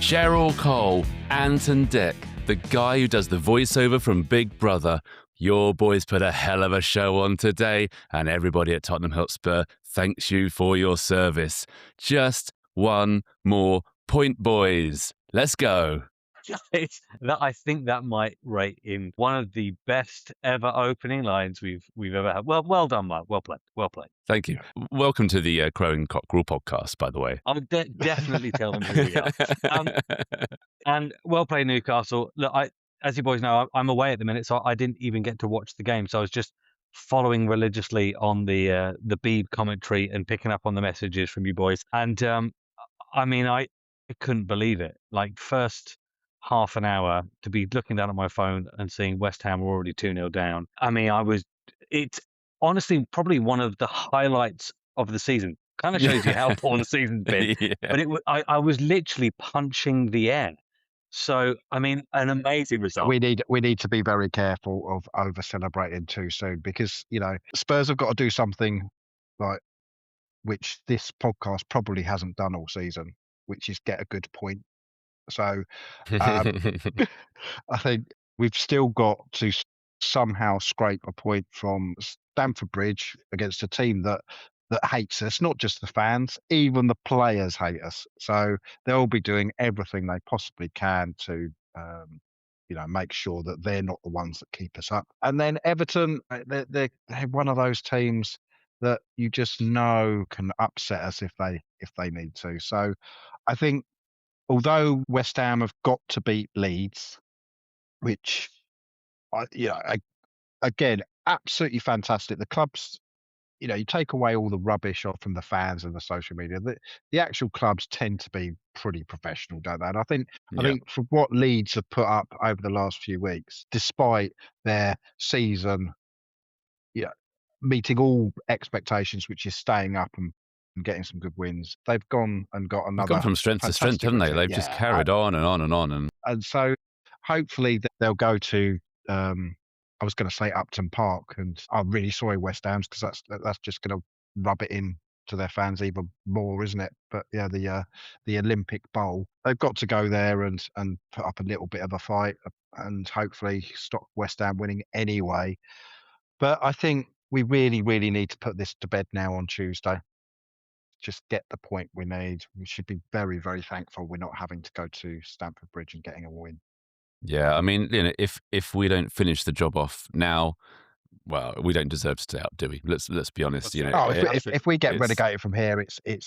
Cheryl Cole, Anton Dick, the guy who does the voiceover from Big Brother. Your boys put a hell of a show on today, and everybody at Tottenham Hotspur thanks you for your service. Just one more point, boys. Let's go. I think that might rate in one of the best ever opening lines we've ever had. Well done, Mark. Well played. Thank you. Welcome to the Crowing Cockerel Podcast, by the way. I'll definitely tell them who we are. And well played, Newcastle. Look, as you boys know, I'm away at the minute, so I didn't even get to watch the game. So I was just following religiously on the Beeb commentary and picking up on the messages from you boys. And I couldn't believe it. Like, first half an hour to be looking down at my phone and seeing West Ham were already 2-0 down. It's honestly probably one of the highlights of the season. Kind of shows you how poor the season's been. Yeah. But I was literally punching the air. So, an amazing result. We need to be very careful of over celebrating too soon, because, Spurs have got to do something like which this podcast probably hasn't done all season, which is get a good point. So I think we've still got to somehow scrape a point from Stamford Bridge against a team that hates us, not just the fans, even the players hate us. So they'll be doing everything they possibly can to, make sure that they're not the ones that keep us up. And then Everton, they're one of those teams that you just know can upset us if they need to. So I think, although West Ham have got to beat Leeds, which, again, absolutely fantastic. The clubs, you take away all the rubbish off from the fans and the social media. The actual clubs tend to be pretty professional, don't they? And I think from what Leeds have put up over the last few weeks, despite their season, meeting all expectations, which is staying up and getting some good wins, they've gone and got another. They've gone from strength to strength, haven't they? They've just carried on and on and on. And so hopefully they'll go to, I was going to say Upton Park, and I'm really sorry, West Ham's, because that's just going to rub it in to their fans even more, isn't it? But yeah, the Olympic Bowl, they've got to go there and put up a little bit of a fight and hopefully stop West Ham winning anyway. But I think we really, really need to put this to bed now on Tuesday. Just get the point we need. We should be very, very thankful we're not having to go to Stamford Bridge and getting a win. Yeah, if we don't finish the job off now, well, we don't deserve to stay up, do we? Let's be honest. If we get relegated from here, it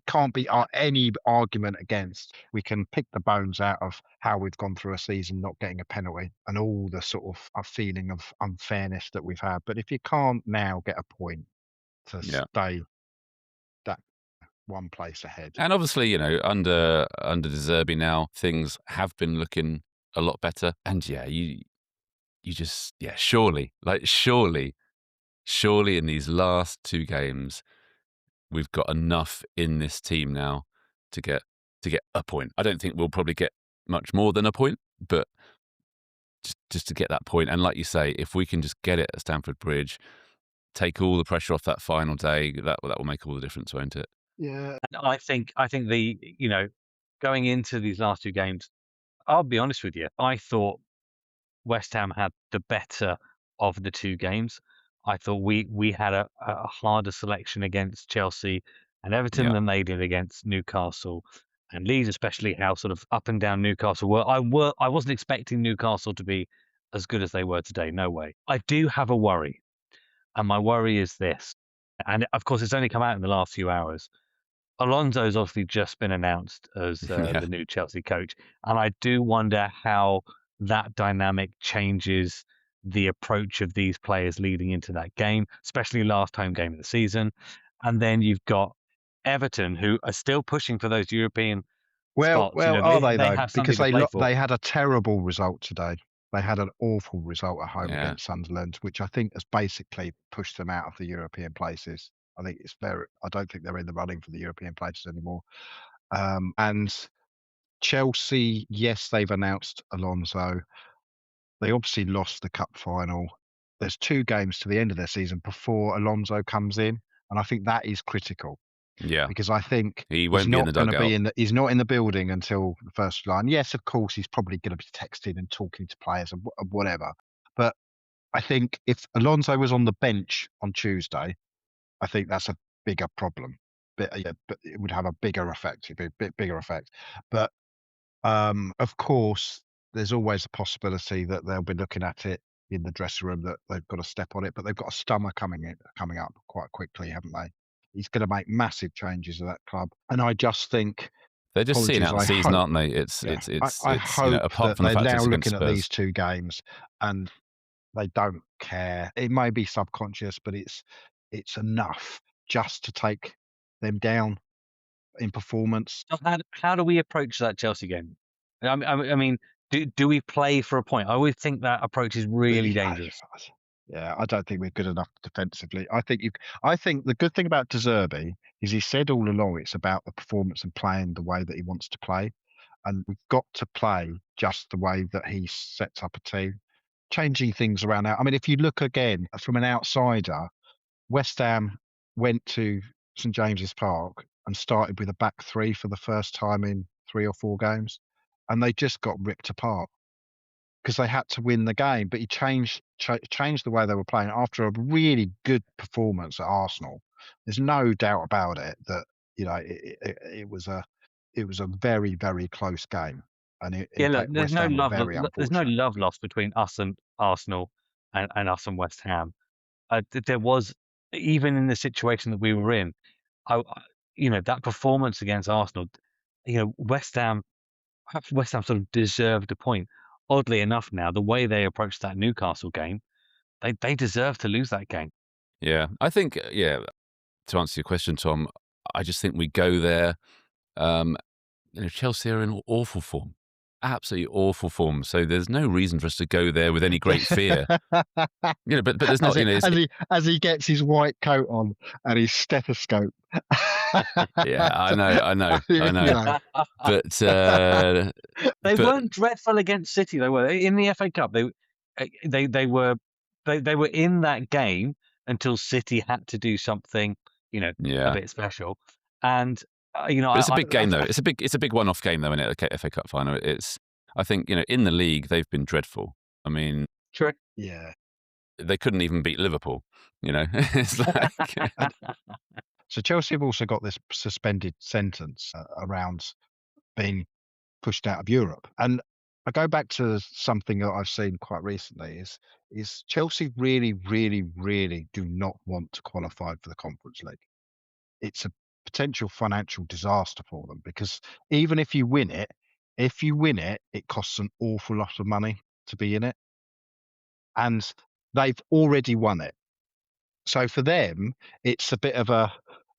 can't be any argument against. We can pick the bones out of how we've gone through a season not getting a penalty and all the sort of feeling of unfairness that we've had. But if you can't now get a point to stay that one place ahead. And obviously, under De Zerbi now, things have been looking a lot better. And you just, surely in these last two games, we've got enough in this team now to get a point. I don't think we'll probably get much more than a point, but just to get that point. And like you say, if we can just get it at Stamford Bridge, take all the pressure off that final day, that will make all the difference, won't it? Yeah. And I think the, going into these last two games, I'll be honest with you, I thought West Ham had the better of the two games. I thought we had a harder selection against Chelsea and Everton than they did against Newcastle and Leeds, especially how sort of up and down Newcastle were. I wasn't expecting Newcastle to be as good as they were today. No way. I do have a worry. And my worry is this, and of course it's only come out in the last few hours. Alonso's obviously just been announced as the new Chelsea coach. And I do wonder how that dynamic changes the approach of these players leading into that game, especially last home game of the season. And then you've got Everton, who are still pushing for those European spots. Well, are they though? Because they had a terrible result today. They had an awful result at home against Sunderland, which I think has basically pushed them out of the European places. I don't think they're in the running for the European places anymore. And Chelsea, yes, they've announced Alonso. They obviously lost the cup final. There's 2 games to the end of their season before Alonso comes in. And I think that is critical. Yeah. because I think He he's won't be in the not going to dugout. be he's not in the building until the first line. Yes, of course, he's probably going to be texting and talking to players and whatever. But I think if Alonso was on the bench on Tuesday, I think that's a bigger problem. But yeah, but it would have a bigger effect. It'd be a bit bigger effect. But of course, there's always a possibility that they'll be looking at it in the dressing room that they've got to step on it, but they've got a stummer coming up quite quickly, haven't they? He's going to make massive changes at that club, and I just think, They're just seeing apologies, out the I season, hope, aren't they? It's yeah, it's I, it's I it's you know, hope apart that from the they're fact now it's against looking at these Spurs. 2 games and they don't care. It may be subconscious, but it's enough just to take them down in performance. So how do we approach that Chelsea game? I mean, do we play for a point? I always think that approach is really dangerous. Yeah, I don't think we're good enough defensively. I think the good thing about De Zerbi is he said all along it's about the performance and playing the way that he wants to play, and we've got to play just the way that he sets up a team, changing things around now. I mean, if you look again from an outsider, West Ham went to St James's Park and started with a back three for the first time in 3 or 4 games, and they just got ripped apart because they had to win the game. But he changed the way they were playing after a really good performance at Arsenal. There's no doubt about it that it was a very, very close game, and Yeah, in look, fact West Ham were very there's no unfortunate. love lost between us and Arsenal and us and West Ham. There was, even in the situation that we were in, that performance against Arsenal, perhaps West Ham sort of deserved a point. Oddly enough, now the way they approached that Newcastle game, they deserve to lose that game. Yeah, I think to answer your question, Tom, I just think we go there. Um, Chelsea are in awful form, absolutely awful form. So there's no reason for us to go there with any great fear. But there's as not. it, as he gets his white coat on and his stethoscope. Yeah, I know. You know. But They but weren't dreadful against City, though, were they? In the FA Cup, they were they were in that game until City had to do something, a yeah. bit special. And But it's a I big game, though. It's a big one-off game, though, isn't it? The FA Cup final. I think, in the league they've been dreadful. I mean, True. Yeah. they couldn't even beat Liverpool. It's like So Chelsea have also got this suspended sentence around being pushed out of Europe. And I go back to something that I've seen quite recently is Chelsea really, really, really do not want to qualify for the Conference League. It's a potential financial disaster for them because even if you win it, it costs an awful lot of money to be in it. And they've already won it. So for them, it's a bit of a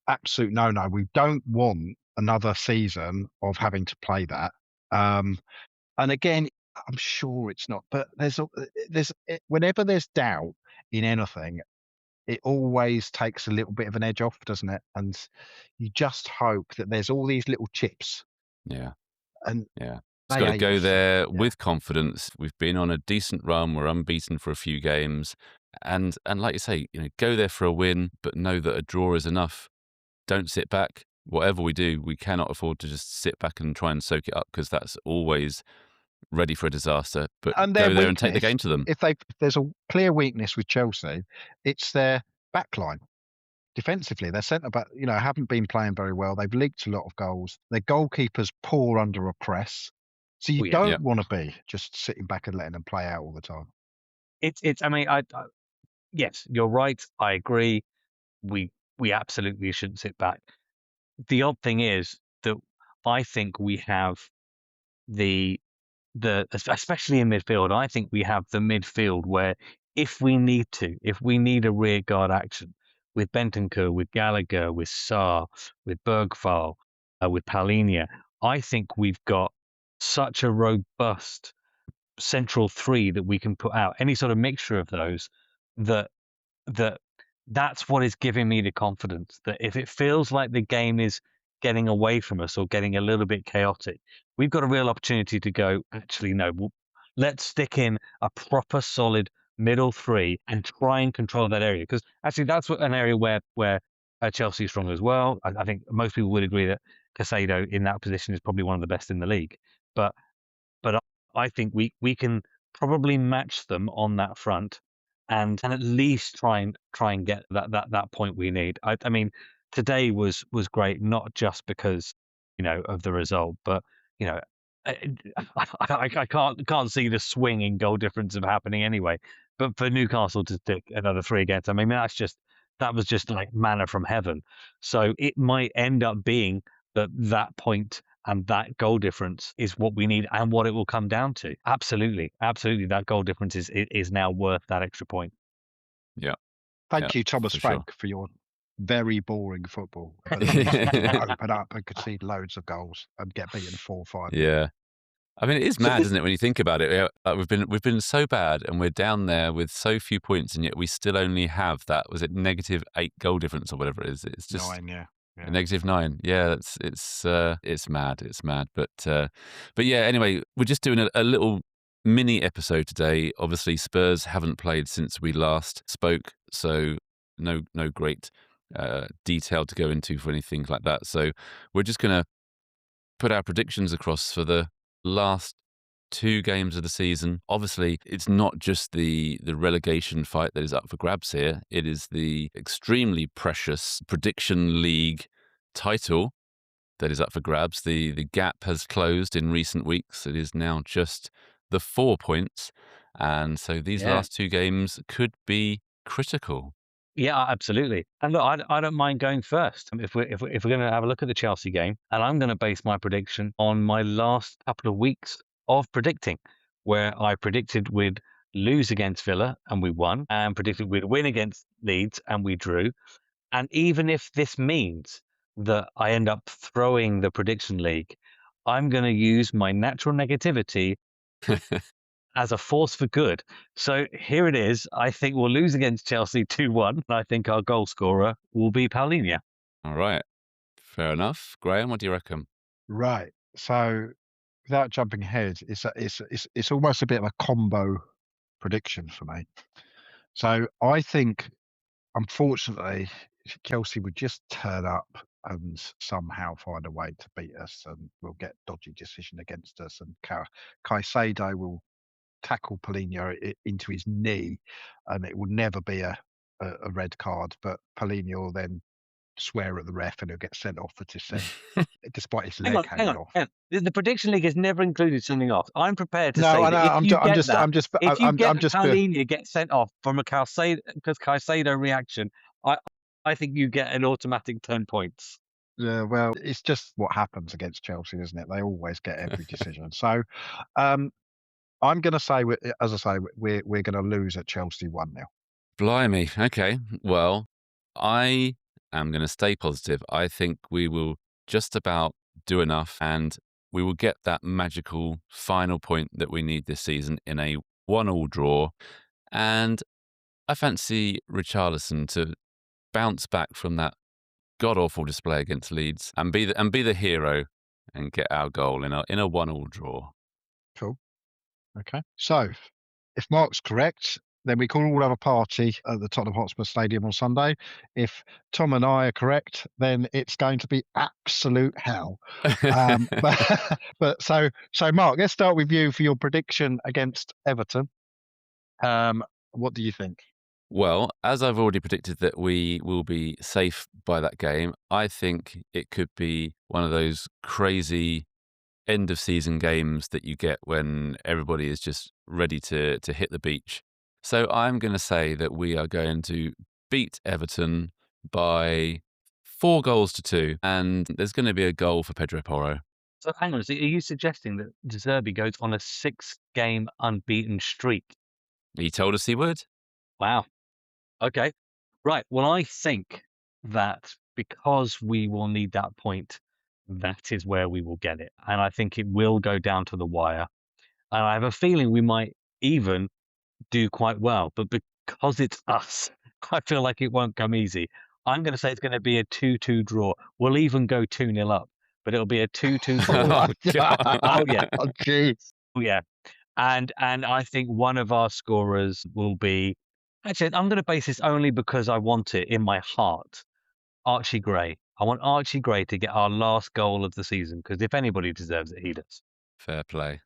absolute no. We don't want another season of having to play that. And again, I'm sure it's not, but whenever there's doubt in anything, it always takes a little bit of an edge off, doesn't it? And you just hope that there's all these little chips, yeah. and Yeah. Just they got to ain't go there yeah. with confidence. We've been on a decent run. We're unbeaten for a few games. And like you say, go there for a win, but know that a draw is enough. Don't sit back. Whatever we do, we cannot afford to just sit back and try and soak it up because that's always ready for a disaster. But And their go there and take the weakness, game to them. if there's a clear weakness with Chelsea, it's their backline. Defensively, their centre back, haven't been playing very well. They've leaked a lot of goals. Their goalkeeper's poor under a press. So you Oh, yeah. Yeah. don't want to be just sitting back and letting them play out all the time. It's. I mean, yes, you're right. I agree. We absolutely shouldn't sit back. The odd thing is that I think we have especially in midfield, I think we have the midfield where if we need a rear guard action with Bentancur, with Gallagher, with Sarr, with Bergvall, with Palhinha, I think we've got such a robust central three that we can put out. Any sort of mixture of those that that that's what is giving me the confidence that if it feels like the game is getting away from us or getting a little bit chaotic, we've got a real opportunity to go, actually, no, let's stick in a proper solid middle three and try and control that area. Because actually that's an area where Chelsea strong as well. I think most people would agree that Casado in that position is probably one of the best in the league. But I think we can probably match them on that front, and at least try and get that point we need. I mean, today was great, not just because of the result, but you know. I, I can't see the swing in goal difference of happening anyway. But for Newcastle to stick another 3 against, I mean, that was just like manna from heaven. So it might end up being that point and that goal difference is what we need and what it will come down to. Absolutely. Absolutely. That goal difference is now worth that extra point. Yeah. Thank you, Thomas for sure. Frank, for your very boring football. But at least we didn't open up and concede loads of goals and get beaten 4-5. Yeah. I mean, it is mad, isn't it, when you think about it? We've been so bad, and we're down there with so few points, and yet we still only have that. Was it -8 goal difference or whatever it is? It's just 9, yeah. a -9. Yeah, it's mad. It's mad. But yeah. Anyway, we're just doing a little mini episode today. Obviously, Spurs haven't played since we last spoke, so no great detail to go into for anything like that. So we're just gonna put our predictions across for the last 2 games of the season. Obviously, it's not just the relegation fight that is up for grabs here. It is the extremely precious Prediction League title that is up for grabs. The gap has closed in recent weeks. It is now just the 4 points. And so these Yeah. last 2 games could be critical. Yeah, absolutely. And look, I don't mind going first. If we're going to have a look at the Chelsea game, and I'm going to base my prediction on my last couple of weeks of predicting, where I predicted we'd lose against Villa and we won, and predicted we'd win against Leeds and we drew. And even if this means that I end up throwing the prediction league, I'm going to use my natural negativity as a force for good. So here it is. I think we'll lose against Chelsea 2-1. And I think our goal scorer will be Paulinho. All right. Fair enough. Graham, what do you reckon? Right. So without jumping ahead, it's almost a bit of a combo prediction for me. So I think, unfortunately, Chelsea would just turn up and somehow find a way to beat us, and we'll get dodgy decision against us, and Caicedo will tackle Paulinho into his knee, and it will never be a red card, but Paulinho will then swear at the ref and he'll get sent off for dissent, despite his Hang leg on, hanging off. hang on. The prediction league has never included sending off. I'm prepared to No, say I know. that if you get that, if you get I'm just. Paulinho get sent off from a Caicedo reaction, I think you get an automatic 10 points. Yeah, well, it's just what happens against Chelsea, isn't it? They always get every decision. So, I'm going to say, as I say, we're going to lose at Chelsea 1-0. Blimey. Okay. Well, I am going to stay positive. I think we will just about do enough, and we will get that magical final point that we need this season in a 1-1 draw. And I fancy Richarlison to bounce back from that god-awful display against Leeds and be the hero and get our goal in a 1-1 draw. Cool. Okay. So, if Mark's correct, then we can all have a party at the Tottenham Hotspur Stadium on Sunday. If Tom and I are correct, then it's going to be absolute hell. But so Mark, let's start with you for your prediction against Everton. What do you think? Well, as I've already predicted that we will be safe by that game, I think it could be one of those crazy end of season games that you get when everybody is just ready to hit the beach. So I'm going to say that we are going to beat Everton by 4-2, and there's going to be a goal for Pedro Porro. So hang on, so are you suggesting that De Zerbi goes on a 6-game unbeaten streak? He told us he would. Wow. Okay. Right. Well, I think that because we will need that point, that is where we will get it. And I think it will go down to the wire. And I have a feeling we might even do quite well. But because it's us, I feel like it won't come easy. I'm going to say it's going to be a 2-2 draw. We'll even go 2-0 up, but it'll be a 2-2 draw. Oh, yeah. Oh, jeez. Oh, yeah. And I think one of our scorers will be... Actually, I'm going to base this only because I want it in my heart. Archie Gray. I want Archie Gray to get our last goal of the season because if anybody deserves it, he does. Fair play.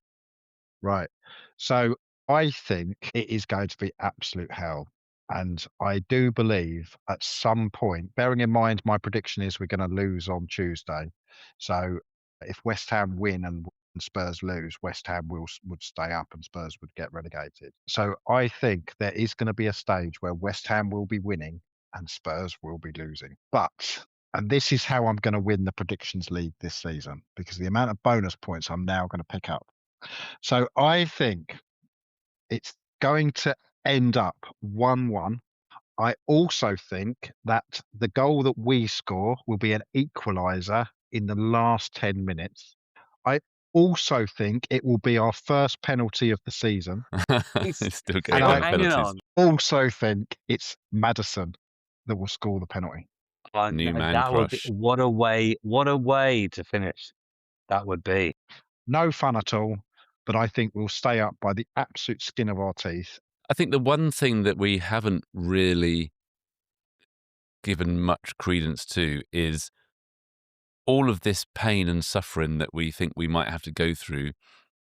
Right. So I think it is going to be absolute hell. And I do believe at some point, bearing in mind my prediction is we're going to lose on Tuesday. So if West Ham win and Spurs lose, West Ham would stay up and Spurs would get relegated. So I think there is going to be a stage where West Ham will be winning and Spurs will be losing. But and this is how I'm going to win the predictions league this season because the amount of bonus points I'm now going to pick up. So I think it's going to end up 1-1. I also think that the goal that we score will be an equaliser in the last 10 minutes. I also think it will be our first penalty of the season. It's still Still going on hanging penalties. on. Also think it's Maddison that will score the penalty. New man That would be crush. what a way to finish. That would be. No fun at all, but I think we'll stay up by the absolute skin of our teeth. I think the one thing that we haven't really given much credence to is all of this pain and suffering that we think we might have to go through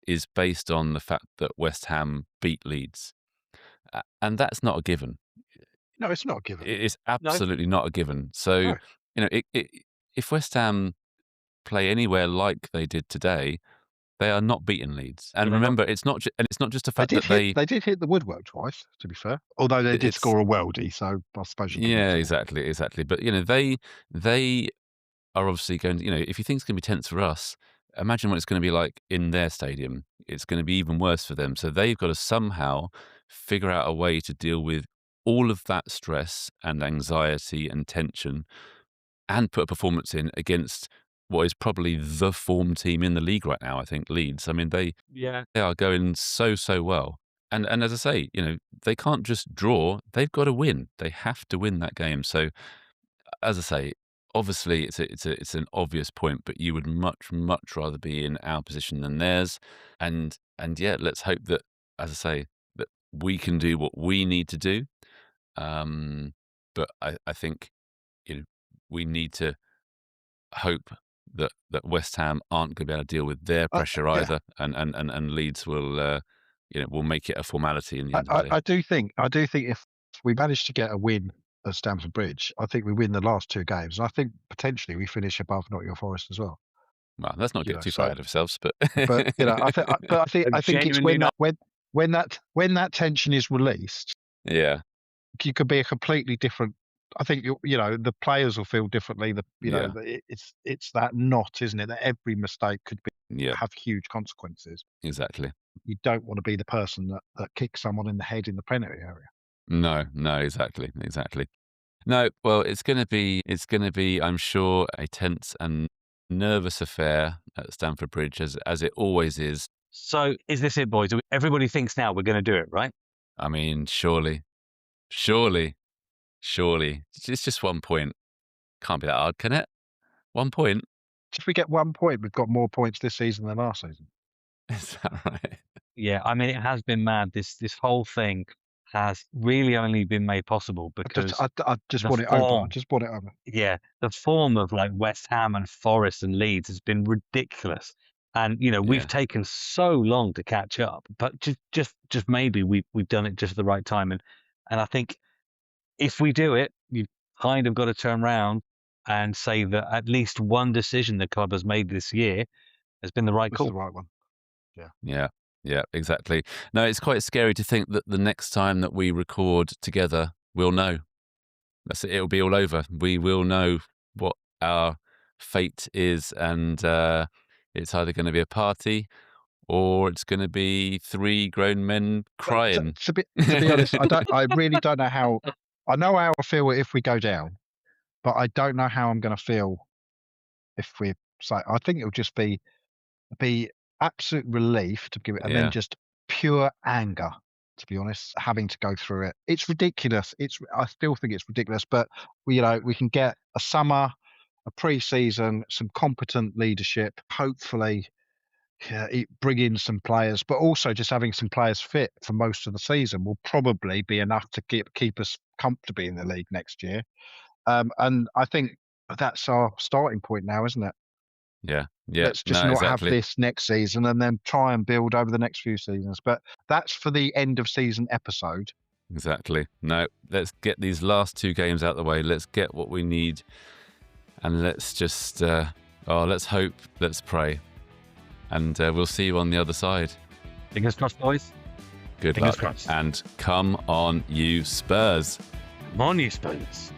is based on the fact that West Ham beat Leeds. And that's not a given. No, it's not a given. It is No. absolutely not a given. So, No. you know, if West Ham play anywhere like they did today, they are not beating Leeds. And Yeah, they're not. remember, it's not just the They fact did that hit. They did hit the woodwork twice, to be fair. Although they did it's score a worldie, so I suppose you can. yeah, exactly. But you know, they are obviously going to, you know, if you think it's going to be tense for us, imagine what it's going to be like in their stadium. It's going to be even worse for them. So they've got to somehow figure out a way to deal with all of that stress and anxiety and tension and put a performance in against what is probably the form team in the league right now, I think, Leeds. I mean, they are going so well. And as I say, you know, they can't just draw, they've got to win. They have to win that game. So as I say, obviously it's an obvious point, but you would much rather be in our position than theirs. And yeah, let's hope that, as I say, that we can do what we need to do. But I think, you know, we need to hope that West Ham aren't going to be able to deal with their pressure Yeah. either, and Leeds will you know, will make it a formality in the end of the day. I do think if we manage to get a win at Stamford Bridge, I think we win the last two games. And I think potentially we finish above Nottingham Forest as well. Well, let's not You get know, too far so- ahead of ourselves, but But you know, I think it's Genuinely when that tension is released, yeah, you could be a completely different. I think you know the players will feel differently. Yeah. It's that knot, isn't it? That every mistake could yeah, have huge consequences. exactly. You don't want to be the person that kicks someone in the head in the penalty area. No, exactly. No, well, it's going to be, I'm sure, a tense and nervous affair at Stamford Bridge, as it always is. So is this it, boys? Everybody thinks now we're going to do it, right? I mean, surely, it's just 1 point. Can't be that hard, can it? 1 point. If we get 1 point, we've got more points this season than last season. Is that right? Yeah, I mean, it has been mad. This whole thing has really only been made possible because I just the want it over. I form. just want it over. Yeah, the form of like West Ham and Forest and Leeds has been ridiculous. And you know, we've Yeah. taken so long to catch up, but just maybe we've done it just at the right time. And I think if we do it, you've kind of got to turn around and say that at least one decision the club has made this year has been the right This is call. the right one. Yeah, exactly. No, it's quite scary to think that the next time that we record together, we'll know. That's it. It'll be all over. We will know what our fate is, and it's either going to be a party or it's going to be three grown men crying. To be honest, I really don't know how. I know how I feel if we go down, but I don't know how I'm going to feel if we say. I think it'll just be absolute relief to give it, and Yeah. then just pure anger. To be honest, having to go through it, it's ridiculous. I still think it's ridiculous, but we can get a summer, a pre-season, some competent leadership. Hopefully, bring in some players, but also just having some players fit for most of the season will probably be enough to keep us comfortably in the league next year. And I think that's our starting point now, isn't it? Yeah. Yeah. Let's just No, not have exactly. this next season and then try and build over the next few seasons. But that's for the end of season episode. Exactly. No, let's get these last 2 games out of the way. Let's get what we need. And let's just, let's hope, let's pray. And we'll see you on the other side. Fingers crossed, boys. Good Fingers luck. crossed. And come on, you Spurs. Come on, you Spurs.